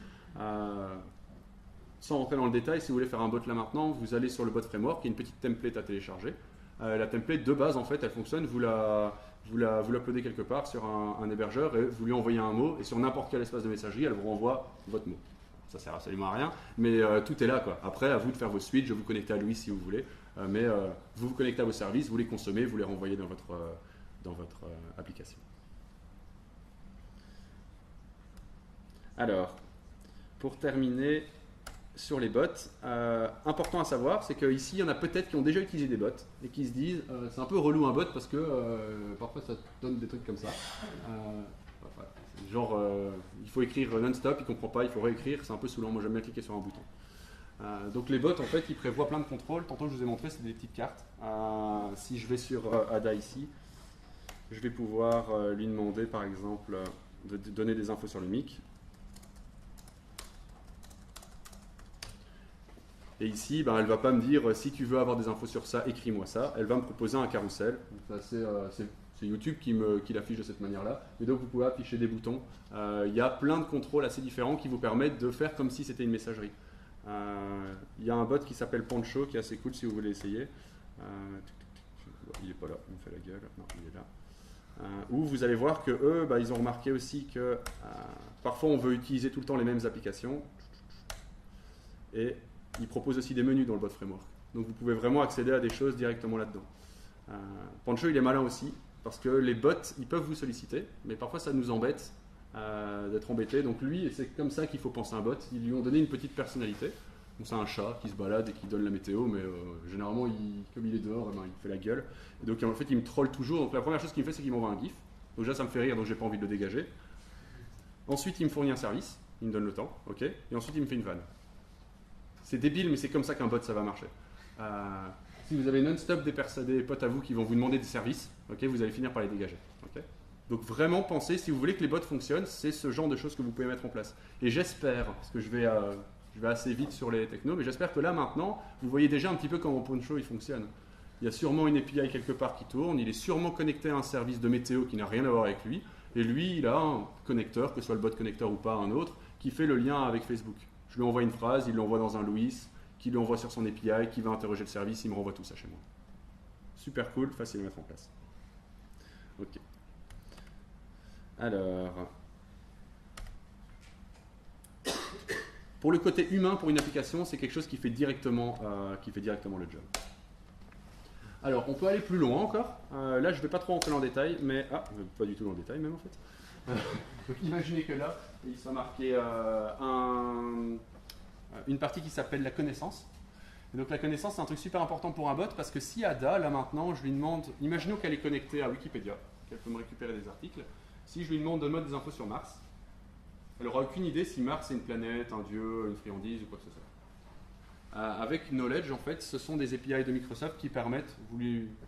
Sans rentrer dans le détail, si vous voulez faire un bot là maintenant, vous allez sur le bot framework, il y a une petite template à télécharger. La template de base, en fait, elle fonctionne. Vous l'uploadez quelque part sur un hébergeur et vous lui envoyez un mot. Et sur n'importe quel espace de messagerie, elle vous renvoie votre mot. Ça sert absolument à rien, mais tout est là, quoi. Après, à vous de faire vos switches, de vous connecter à lui si vous voulez, mais vous vous connectez à vos services, vous les consommez, vous les renvoyez dans votre application. Alors, pour terminer sur les bots, important à savoir, c'est qu'ici, il y en a peut-être qui ont déjà utilisé des bots et qui se disent c'est un peu relou un bot parce que parfois ça donne des trucs comme ça. Genre, il faut écrire non-stop, il ne comprend pas, il faut réécrire, c'est un peu saoulant, moi j'aime bien cliquer sur un bouton. Donc les bots, en fait, ils prévoient plein de contrôles. Tantôt, je vous ai montré, c'est des petites cartes. Si je vais sur Ada ici, je vais pouvoir lui demander, par exemple, de donner des infos sur le MIC. Et ici, elle ne va pas me dire, si tu veux avoir des infos sur ça, écris-moi ça. Elle va me proposer un carrousel. C'est YouTube qui l'affiche de cette manière-là. Et donc, vous pouvez afficher des boutons. Il y a plein de contrôles assez différents qui vous permettent de faire comme si c'était une messagerie. Il y a un bot qui s'appelle Pancho qui est assez cool si vous voulez essayer. Il n'est pas là, il me fait la gueule. Non, il est là. Où vous allez voir que eux, ils ont remarqué aussi que parfois on veut utiliser tout le temps les mêmes applications. Et ils proposent aussi des menus dans le bot framework. Donc vous pouvez vraiment accéder à des choses directement là-dedans. Pancho, il est malin aussi. Parce que les bots, ils peuvent vous solliciter, mais parfois ça nous embête d'être embêtés. Donc lui, c'est comme ça qu'il faut penser à un bot. Ils lui ont donné une petite personnalité. Donc c'est un chat qui se balade et qui donne la météo, mais généralement, comme il est dehors, il fait la gueule. Et donc en fait, il me troll toujours. Donc la première chose qu'il me fait, c'est qu'il m'envoie un GIF. Donc déjà, ça me fait rire, donc j'ai pas envie de le dégager. Ensuite, il me fournit un service. Il me donne le temps, ok. Et ensuite, il me fait une vanne. C'est débile, mais c'est comme ça qu'un bot, ça va marcher. Si vous avez non-stop des potes à vous qui vont vous demander des services, okay, vous allez finir par les dégager. Okay. Donc vraiment pensez, si vous voulez que les bots fonctionnent, c'est ce genre de choses que vous pouvez mettre en place. Et j'espère, parce que je vais assez vite sur les technos, mais j'espère que là maintenant, vous voyez déjà un petit peu comment Pancho il fonctionne. Il y a sûrement une API quelque part qui tourne, il est sûrement connecté à un service de météo qui n'a rien à voir avec lui, et lui il a un connecteur, que ce soit le bot connecteur ou pas un autre, qui fait le lien avec Facebook. Je lui envoie une phrase, il l'envoie dans un Louis, qui lui envoie sur son API, qui va interroger le service, il me renvoie tout ça chez moi. Super cool, facile à mettre en place. Ok. Alors, pour le côté humain, pour une application, c'est quelque chose qui fait directement le job. Alors, on peut aller plus loin encore. Là, je ne vais pas trop rentrer dans le détail, mais pas du tout dans le détail même en fait. Donc, imaginez que là, il soit marqué une partie qui s'appelle la connaissance. Et donc la connaissance, c'est un truc super important pour un bot parce que si Ada, là maintenant, je lui demande, imaginons qu'elle est connectée à Wikipédia, qu'elle peut me récupérer des articles. Si je lui demande donne-moi des infos sur Mars, elle n'aura aucune idée si Mars est une planète, un dieu, une friandise ou quoi que ce soit. Avec Knowledge, en fait, ce sont des API de Microsoft qui permettent,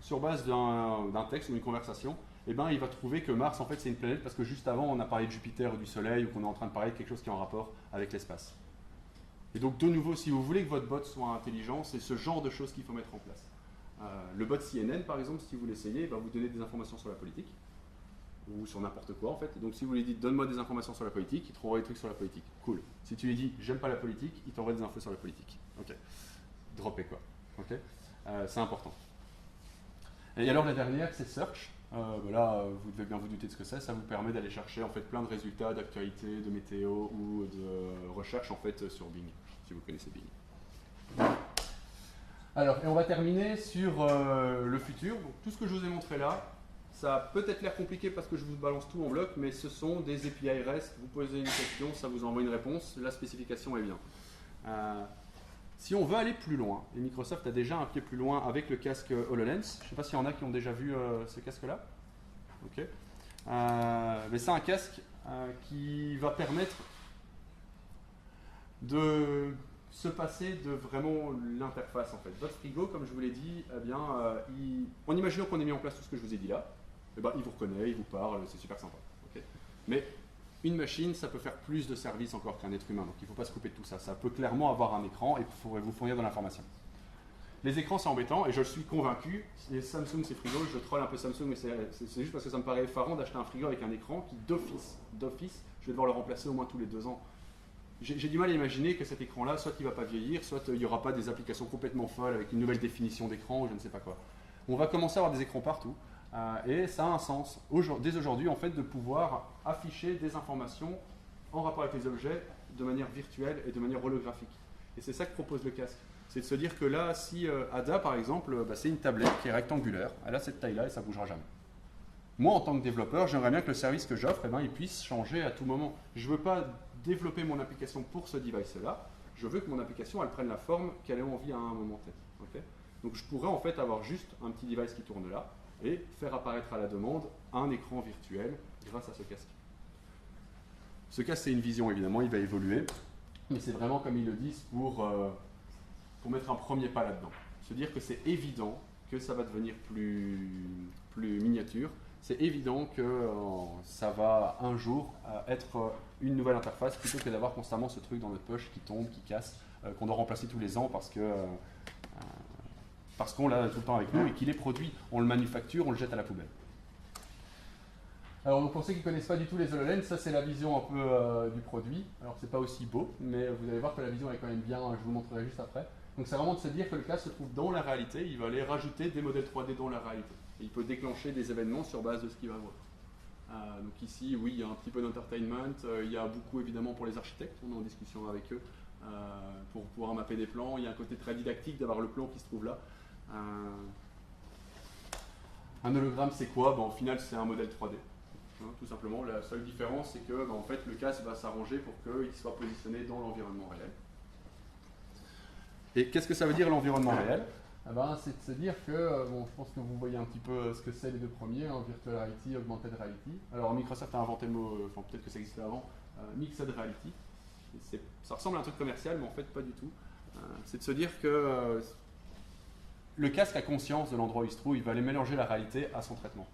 sur base d'un texte ou une conversation, il va trouver que Mars, en fait, c'est une planète parce que juste avant, on a parlé de Jupiter ou du Soleil ou qu'on est en train de parler de quelque chose qui est en rapport avec l'espace. Et donc, de nouveau, si vous voulez que votre bot soit intelligent, c'est ce genre de choses qu'il faut mettre en place. Le bot CNN, par exemple, si vous l'essayez, va vous donner des informations sur la politique, ou sur n'importe quoi, en fait. Donc, si vous lui dites « donne-moi des informations sur la politique », il trouvera des trucs sur la politique. Cool. Si tu lui dis « j'aime pas la politique », il t'envoie des infos sur la politique. Ok. Droppez quoi. Ok. C'est important. Et alors, la dernière, c'est Search. Là, vous devez bien vous douter de ce que c'est. Ça vous permet d'aller chercher en fait plein de résultats d'actualité, de météo ou de recherche en fait sur Bing, si vous connaissez Bing. Alors, et on va terminer sur le futur. Donc, tout ce que je vous ai montré là, ça a peut-être l'air compliqué parce que je vous balance tout en bloc, mais ce sont des API REST. Vous posez une question, ça vous envoie une réponse. La spécification est bien. Si on veut aller plus loin, et Microsoft a déjà un pied plus loin avec le casque HoloLens. Je ne sais pas s'il y en a qui ont déjà vu ce casque-là. Ok. Mais c'est un casque qui va permettre de se passer de vraiment l'interface en fait. Votre frigo, comme je vous l'ai dit, eh bien, en imaginant qu'on ait mis en place tout ce que je vous ai dit là, eh ben, il vous reconnaît, il vous parle, c'est super sympa. Okay. Mais une machine, ça peut faire plus de services encore qu'un être humain, donc il ne faut pas se couper de tout ça. Ça peut clairement avoir un écran et vous fournir de l'information. Les écrans, c'est embêtant et je suis convaincu, les Samsung, c'est frigo, je troll un peu Samsung, mais c'est juste parce que ça me paraît effarant d'acheter un frigo avec un écran qui, d'office, je vais devoir le remplacer au moins tous les 2 ans. J'ai du mal à imaginer que cet écran-là, soit il ne va pas vieillir, soit il n'y aura pas des applications complètement folles avec une nouvelle définition d'écran ou je ne sais pas quoi. On va commencer à avoir des écrans partout et ça a un sens dès aujourd'hui en fait de pouvoir afficher des informations en rapport avec les objets de manière virtuelle et de manière holographique. Et c'est ça que propose le casque. C'est de se dire que là, si Ada par exemple, c'est une tablette qui est rectangulaire, elle a cette taille-là et ça ne bougera jamais. Moi, en tant que développeur, j'aimerais bien que le service que j'offre, il puisse changer à tout moment. Je ne veux pas développer mon application pour ce device-là. Je veux que mon application, elle prenne la forme qu'elle ait envie à un moment T. Okay. Donc, je pourrais en fait avoir juste un petit device qui tourne là et faire apparaître à la demande un écran virtuel grâce à ce casque. Ce casque, c'est une vision, évidemment, il va évoluer. Mais c'est vraiment, comme ils le disent, pour mettre un premier pas là-dedans. Se dire que c'est évident que ça va devenir plus miniature. C'est évident que ça va un jour être une nouvelle interface plutôt que d'avoir constamment ce truc dans notre poche qui tombe, qui casse, qu'on doit remplacer tous les ans parce qu'on l'a tout le temps avec nous et qu'il est produit. On le manufacture, on le jette à la poubelle. Alors, pour ceux qui ne connaissent pas du tout les HoloLens, ça c'est la vision un peu du produit. Alors, c'est pas aussi beau, mais vous allez voir que la vision est quand même bien, je vous le montrerai juste après. Donc, c'est vraiment de se dire que le casque se trouve dans la réalité, il va aller rajouter des modèles 3D dans la réalité. Et il peut déclencher des événements sur base de ce qu'il va voir. Donc ici, oui, il y a un petit peu d'entertainment, il y a beaucoup évidemment pour les architectes, on est en discussion avec eux pour pouvoir mapper des plans, il y a un côté très didactique d'avoir le plan qui se trouve là. Un hologramme c'est quoi? Au final c'est un modèle 3D. Tout simplement, la seule différence c'est que en fait, le casque va s'arranger pour qu'il soit positionné dans l'environnement réel. Et qu'est-ce que ça veut dire l'environnement réel? C'est de se dire que, je pense que vous voyez un petit peu ce que c'est les deux premiers, Virtual Reality, Augmented Reality. Alors Microsoft a inventé le mot, peut-être que ça existait avant, Mixed Reality. Ça ressemble à un truc commercial, mais en fait pas du tout. C'est de se dire que le casque a conscience de l'endroit où il se trouve, il va aller mélanger la réalité à son traitement.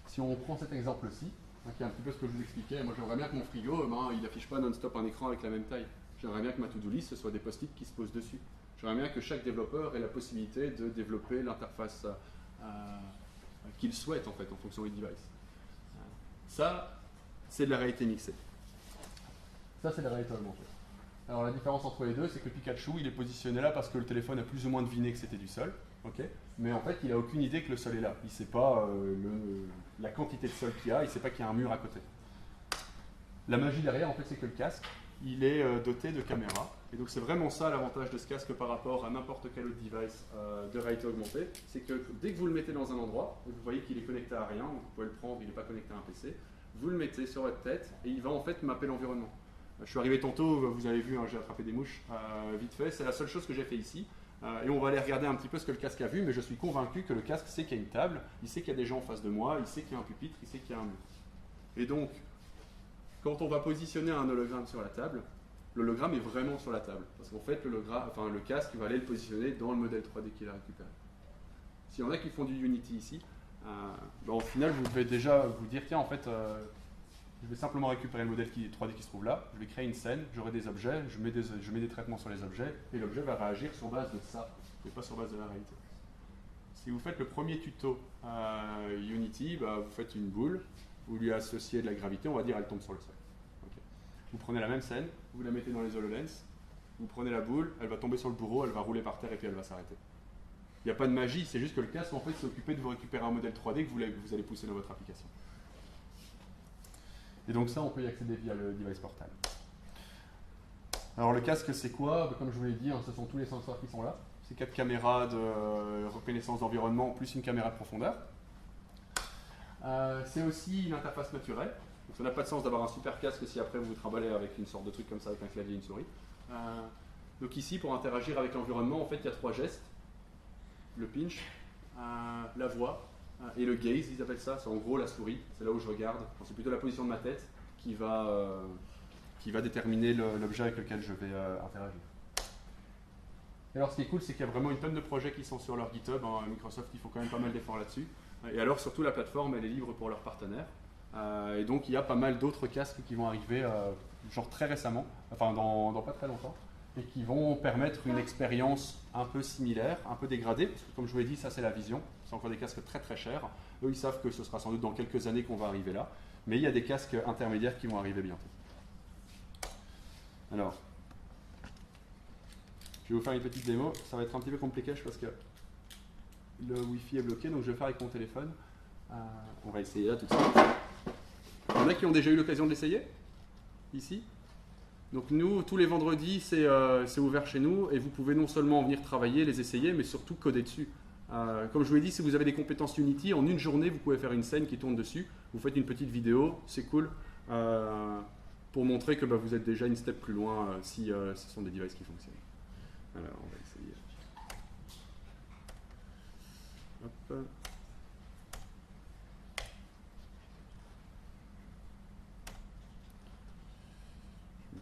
Si on prend cet exemple-ci, qui est un petit peu ce que je vous expliquais, moi j'aimerais bien que mon frigo, il n'affiche pas non-stop un écran avec la même taille. J'aimerais bien que ma to-do list, ce soit des post-it qui se posent dessus. J'aimerais bien que chaque développeur ait la possibilité de développer l'interface qu'il souhaite en fait, en fonction du device. Ça, c'est de la réalité mixée. Ça, c'est de la réalité augmentée. Alors la différence entre les deux, c'est que le Pikachu, il est positionné là parce que le téléphone a plus ou moins deviné que c'était du sol. Okay, mais en fait, il n'a aucune idée que le sol est là. Il ne sait pas la quantité de sol qu'il y a, il ne sait pas qu'il y a un mur à côté. La magie derrière, en fait, c'est que le casque, il est doté de caméras. Et donc c'est vraiment ça l'avantage de ce casque par rapport à n'importe quel autre device de réalité augmentée. C'est que dès que vous le mettez dans un endroit, vous voyez qu'il est connecté à rien, donc vous pouvez le prendre, il n'est pas connecté à un PC, vous le mettez sur votre tête et il va en fait mapper l'environnement. Je suis arrivé tantôt, vous avez vu, j'ai attrapé des mouches vite fait, c'est la seule chose que j'ai fait ici. Et on va aller regarder un petit peu ce que le casque a vu, mais je suis convaincu que le casque sait qu'il y a une table, il sait qu'il y a des gens en face de moi, il sait qu'il y a un pupitre, il sait qu'il y a un mur. Et donc, quand on va positionner un hologramme sur la table, l'hologramme est vraiment sur la table. Parce qu'en fait, le casque va aller le positionner dans le modèle 3D qu'il a récupéré. S'il y en a qui font du Unity ici, au final, vous devez déjà vous dire, tiens, en fait, je vais simplement récupérer le modèle 3D qui se trouve là, je vais créer une scène, j'aurai des objets, je mets des traitements sur les objets, et l'objet va réagir sur base de ça, et pas sur base de la réalité. Si vous faites le premier tuto Unity, vous faites une boule, vous lui associez de la gravité, on va dire elle tombe sur le sol. Okay. Vous prenez la même scène, vous la mettez dans les HoloLens, vous prenez la boule, elle va tomber sur le bourreau, elle va rouler par terre et puis elle va s'arrêter. Il n'y a pas de magie, c'est juste que le casque, en fait, s'est occupé de vous récupérer un modèle 3D que vous allez pousser dans votre application. Et donc ça, on peut y accéder via le device portal. Alors le casque, c'est quoi? Comme je vous l'ai dit, ce sont tous les sensors qui sont là. C'est 4 caméras de reconnaissance d'environnement, plus une caméra de profondeur. C'est aussi une interface naturelle. Donc ça n'a pas de sens d'avoir un super casque si après vous vous trimballez avec une sorte de truc comme ça, avec un clavier et une souris. Donc ici, pour interagir avec l'environnement, en fait, il y a 3 gestes. Le pinch, la voix et le gaze, ils appellent ça. C'est en gros la souris, c'est là où je regarde. C'est plutôt la position de ma tête qui va déterminer l'objet avec lequel je vais interagir. Et alors ce qui est cool, c'est qu'il y a vraiment une tonne de projets qui sont sur leur GitHub. Microsoft, ils font quand même pas mal d'efforts là-dessus. Et alors surtout la plateforme, elle est libre pour leurs partenaires. Et donc il y a pas mal d'autres casques qui vont arriver, genre très récemment, enfin dans pas très longtemps, et qui vont permettre une expérience un peu similaire, un peu dégradée, parce que comme je vous l'ai dit, ça c'est la vision, c'est encore des casques très très chers. Eux ils savent que ce sera sans doute dans quelques années qu'on va arriver là, mais il y a des casques intermédiaires qui vont arriver bientôt. Alors, je vais vous faire une petite démo, ça va être un petit peu compliqué parce que le Wi-Fi est bloqué, donc je vais faire avec mon téléphone. On va essayer là tout de suite. Il y en a qui ont déjà eu l'occasion de l'essayer? Ici? Donc nous, tous les vendredis, c'est ouvert chez nous et vous pouvez non seulement venir travailler, les essayer, mais surtout coder dessus. Comme je vous l'ai dit, si vous avez des compétences Unity, en une journée, vous pouvez faire une scène qui tourne dessus. Vous faites une petite vidéo, c'est cool, pour montrer que vous êtes déjà une step plus loin si ce sont des devices qui fonctionnent. Alors, on va essayer. Hop.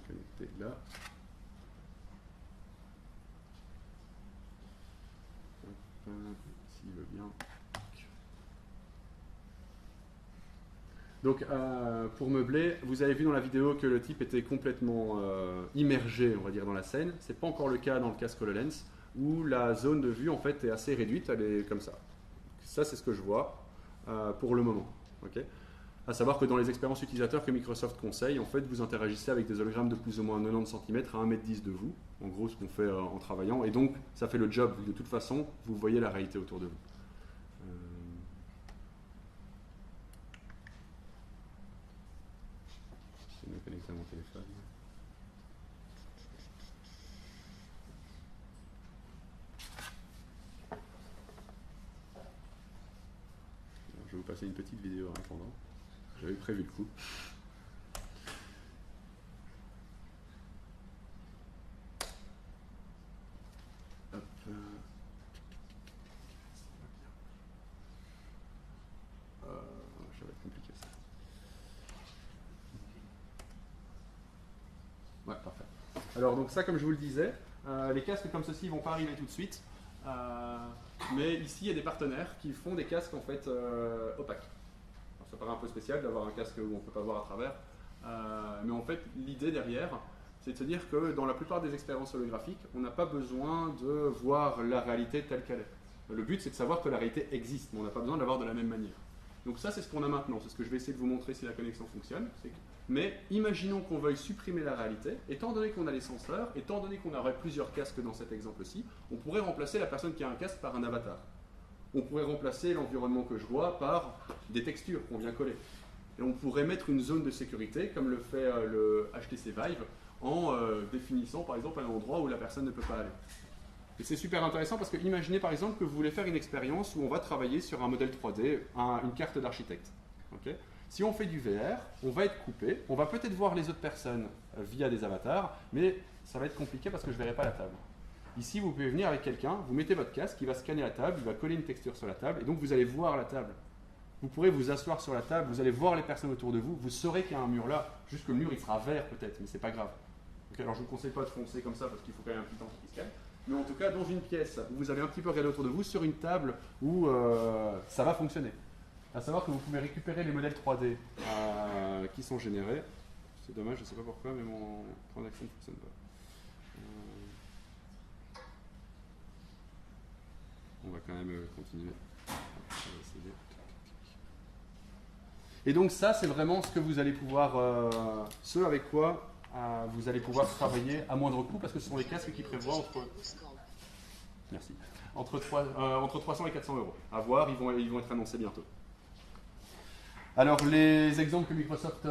Connecté là. S'il veut bien. Donc, pour meubler, vous avez vu dans la vidéo que le type était complètement immergé, on va dire, dans la scène. C'est pas encore le cas dans le casque HoloLens, où la zone de vue, en fait, est assez réduite. Elle est comme ça. Ça, c'est ce que je vois pour le moment. Okay, à savoir que dans les expériences utilisateurs que Microsoft conseille, en fait, vous interagissez avec des hologrammes de plus ou moins 90 cm à 1,10 m de vous. En gros, ce qu'on fait en travaillant. Et donc, ça fait le job. De toute façon, vous voyez la réalité autour de vous. Je vais me connecter à mon téléphone. Alors, je vais vous passer une petite vidéo en attendant. J'avais prévu le coup. Hop. Ça va être compliqué ça. Ouais, parfait. Alors donc ça, comme je vous le disais, les casques comme ceci ne vont pas arriver tout de suite. Mais ici, il y a des partenaires qui font des casques en fait opaques. Alors, ça paraît un peu spécial d'avoir un casque où on ne peut pas voir à travers. Mais en fait, l'idée derrière, c'est de se dire que dans la plupart des expériences holographiques, on n'a pas besoin de voir la réalité telle qu'elle est. Le but, c'est de savoir que la réalité existe, mais on n'a pas besoin de la voir de la même manière. Donc ça, c'est ce qu'on a maintenant. C'est ce que je vais essayer de vous montrer si la connexion fonctionne. Mais imaginons qu'on veuille supprimer la réalité. Étant donné qu'on a les senseurs, étant donné qu'on aurait plusieurs casques dans cet exemple-ci, on pourrait remplacer la personne qui a un casque par un avatar. On pourrait remplacer l'environnement que je vois par des textures qu'on vient coller. Et on pourrait mettre une zone de sécurité, comme le fait le HTC Vive, en définissant par exemple un endroit où la personne ne peut pas aller. Et c'est super intéressant parce que imaginez par exemple que vous voulez faire une expérience où on va travailler sur un modèle 3D, une carte d'architecte. Okay, si on fait du VR, on va être coupé, on va peut-être voir les autres personnes via des avatars, mais ça va être compliqué parce que je ne verrai pas la table. Ici, vous pouvez venir avec quelqu'un, vous mettez votre casque, il va scanner la table, il va coller une texture sur la table, et donc vous allez voir la table. Vous pourrez vous asseoir sur la table, vous allez voir les personnes autour de vous, vous saurez qu'il y a un mur là, juste que le mur il sera vert peut-être, mais c'est pas grave. Okay, alors je ne vous conseille pas de foncer comme ça parce qu'il faut quand même un petit temps qu'il se calme. Mais en tout cas, dans une pièce où vous avez un petit peu regardé autour de vous, sur une table où ça va fonctionner. À savoir que vous pouvez récupérer les modèles 3D qui sont générés. C'est dommage, je ne sais pas pourquoi, mais mon transaction ne fonctionne pas. On va quand même continuer. Et donc ça, c'est vraiment ce que vous allez pouvoir, ce avec quoi vous allez pouvoir travailler à moindre coût, parce que ce sont les casques qui prévoient entre entre 300 et 400 euros. À voir, ils vont être annoncés bientôt. Alors, les exemples que Microsoft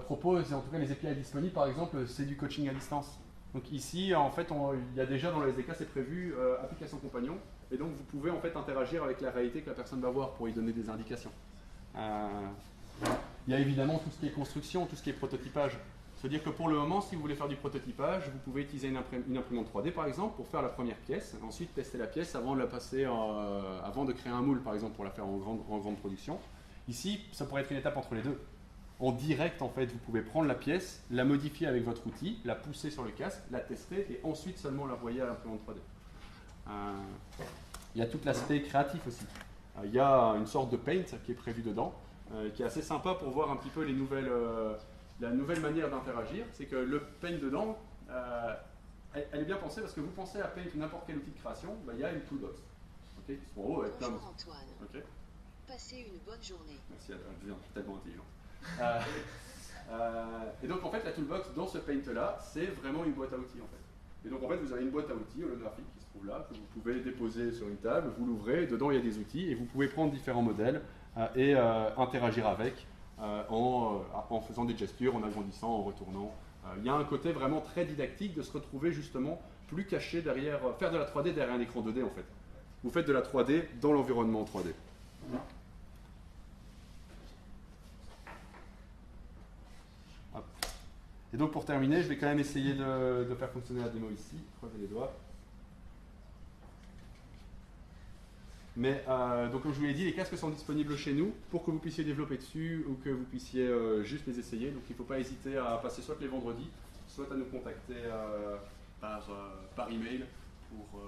propose, et en tout cas les API disponibles, par exemple, c'est du coaching à distance. Donc ici, en fait, il y a déjà dans le SDK, c'est prévu application compagnon, et donc vous pouvez en fait interagir avec la réalité que la personne va voir pour lui donner des indications. Il y a évidemment tout ce qui est construction, tout ce qui est prototypage. C'est-à-dire que pour le moment, si vous voulez faire du prototypage, vous pouvez utiliser une imprimante 3D par exemple pour faire la première pièce, ensuite tester la pièce avant de la passer, avant de créer un moule par exemple pour la faire en grande production. Ici, ça pourrait être une étape entre les deux. En direct, en fait, vous pouvez prendre la pièce, la modifier avec votre outil, la pousser sur le casque, la tester et ensuite seulement l'envoyer à l'imprimante 3D. Il y a tout l'aspect créatif aussi. Il y a une sorte de paint qui est prévu dedans, qui est assez sympa pour voir un petit peu la nouvelle manière d'interagir. C'est que le paint dedans, elle est bien pensée parce que vous pensez à paint ou n'importe quel outil de création, il y a une toolbox. Okay, qui sont en haut avec plein de... Bonjour Antoine. Okay. Passez une bonne journée. Merci, elle devient tellement intelligente. Et donc en fait la toolbox dans ce paint là c'est vraiment une boîte à outils en fait. Et donc en fait vous avez une boîte à outils holographique qui se trouve là, que vous pouvez déposer sur une table, vous l'ouvrez, dedans il y a des outils et vous pouvez prendre différents modèles et interagir avec en faisant des gestures, en agrandissant, en retournant. Il y a un côté vraiment très didactique de se retrouver justement plus caché derrière, faire de la 3D derrière un écran 2D en fait. Vous faites de la 3D dans l'environnement 3D. Et donc pour terminer, je vais quand même essayer de faire fonctionner la démo ici. Croisez les doigts. Mais donc comme je vous l'ai dit, les casques sont disponibles chez nous pour que vous puissiez développer dessus ou que vous puissiez juste les essayer. Donc il ne faut pas hésiter à passer soit les vendredis, soit à nous contacter par email pour